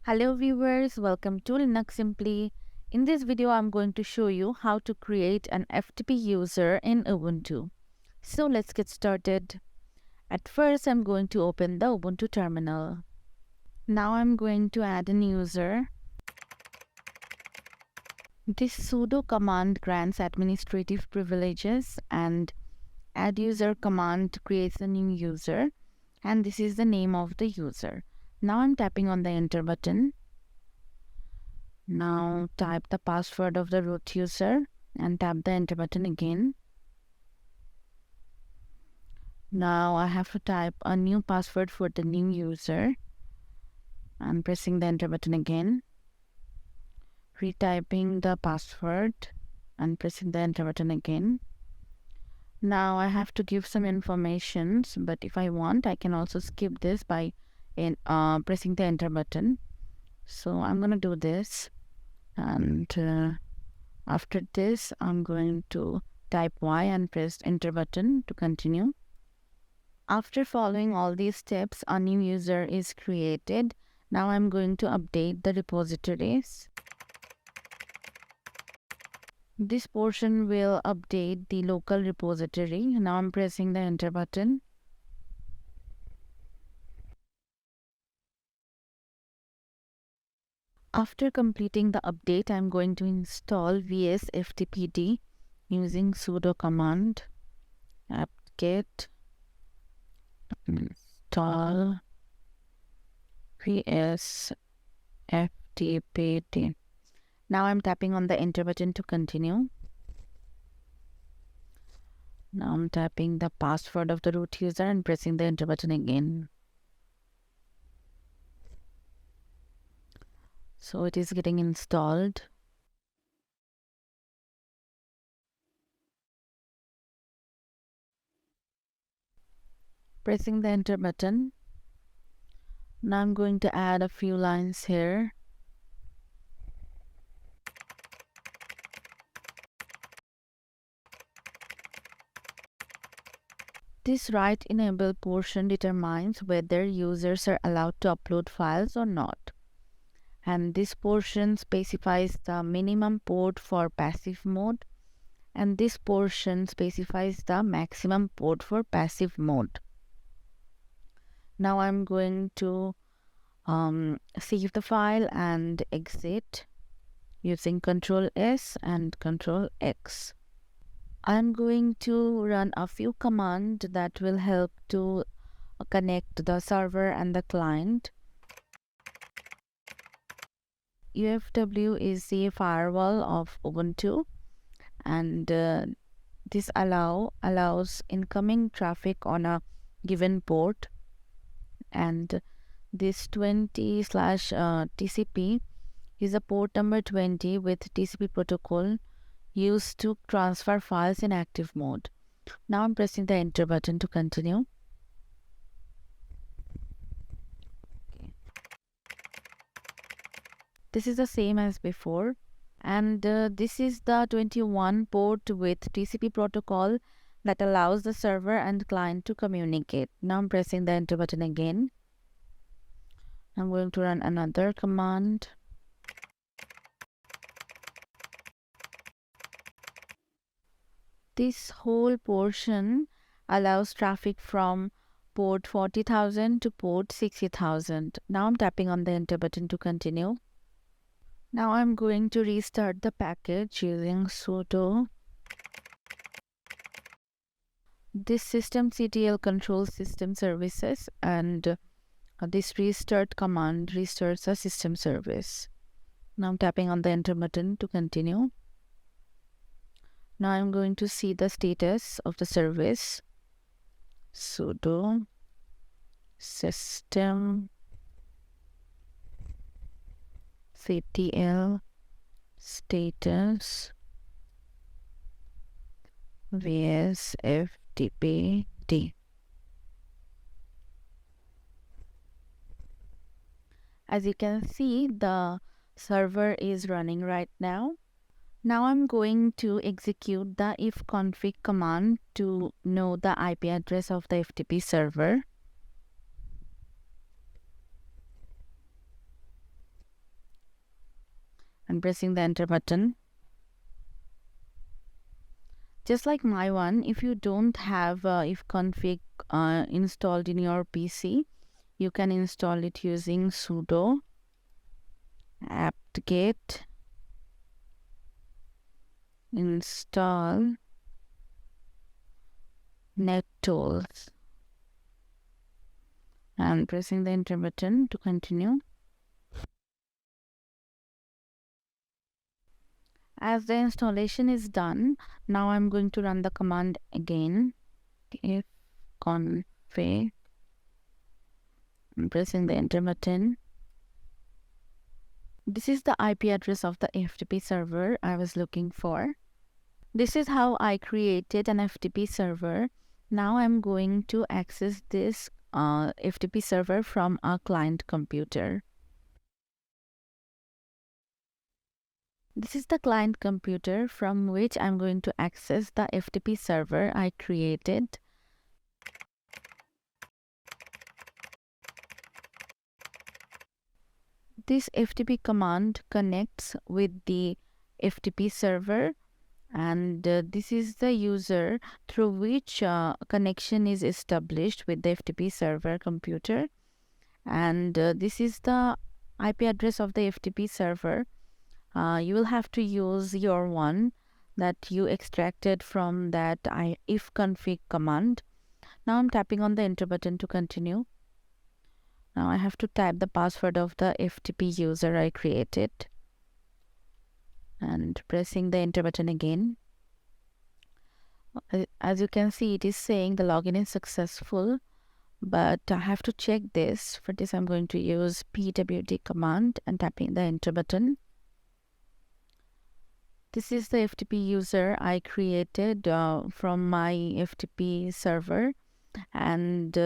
Hello viewers, welcome to LinuxSimply. In this video, I'm going to show you how to create an FTP user in Ubuntu. So let's get started. At first, I'm going to open the Ubuntu terminal. Now I'm going to add an user. This sudo command grants administrative privileges and add user command creates a new user, and this is the name of the user. Now I'm tapping on the enter button. Now type the password of the root user and tap the enter button again. Now I have to type a new password for the new user. I'm pressing the enter button again. Retyping the password and pressing the enter button again. Now I have to give some informations, but if I want, I can also skip this by pressing the enter button. So I'm going to do this, and after this I'm going to type Y and press enter button to continue. After following all these steps, a new user is created. Now I'm going to update the repositories. This portion will update the local repository. Now I'm pressing the enter button. After completing the update, I'm going to install SFTP using sudo command apt-get install SFTP. Now I'm tapping on the enter button to continue. Now I'm tapping the password of the root user and pressing the enter button again. So it is getting installed. Pressing the enter button. Now I'm going to add a few lines here. This write enable portion determines whether users are allowed to upload files or not. And this portion specifies the minimum port for passive mode, and this portion specifies the maximum port for passive mode. Now I'm going to save the file and exit using Ctrl S and Ctrl X. I'm going to run a few commands that will help to connect the server and the client. UFW is the firewall of Ubuntu, and this allows incoming traffic on a given port, and this 20/TCP is a port number 20 with TCP protocol used to transfer files in active mode. Now I'm pressing the enter button to continue. This is the same as before, and this is the 21 port with TCP protocol that allows the server and client to communicate. Now I'm pressing the enter button again. I'm going to run another command. This whole portion allows traffic from port 40,000 to port 60,000. Now I'm tapping on the enter button to continue. Now I'm going to restart the package using sudo. This systemctl controls system services, and this restart command restarts a system service. Now I'm tapping on the enter button to continue. Now I'm going to see the status of the service. Sudo systemctl status SFTP. As you can see, the server is running right now. Now I'm going to execute the ifconfig command to know the IP address of the FTP server. and pressing the enter button. Just like my one, if you don't have ifconfig installed in your PC, you can install it using sudo apt-get install nettools and pressing the enter button to continue. As the installation is done, now I'm going to run the command again. Ifconfig and pressing the enter button. This is the IP address of the FTP server I was looking for. This is how I created an FTP server. Now I'm going to access this FTP server from a client computer. This is the client computer from which I'm going to access the FTP server I created. This FTP command connects with the FTP server, and this is the user through which connection is established with the FTP server computer, and this is the IP address of the FTP server. You will have to use your one that you extracted from that ifconfig command. Now I'm tapping on the enter button to continue. Now I have to type the password of the FTP user I created and pressing the enter button again. As you can see, it is saying the login is successful, but I have to check this. For this, I'm going to use pwd command and tapping the enter button. This is the FTP user I created from my FTP server, and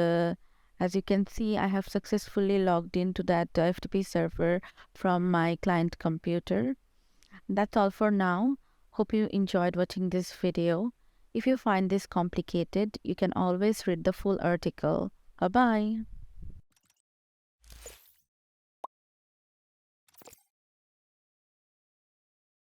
as you can see, I have successfully logged into that FTP server from my client computer. That's all for now. Hope you enjoyed watching this video. If you find this complicated, you can always read the full article. Bye-bye.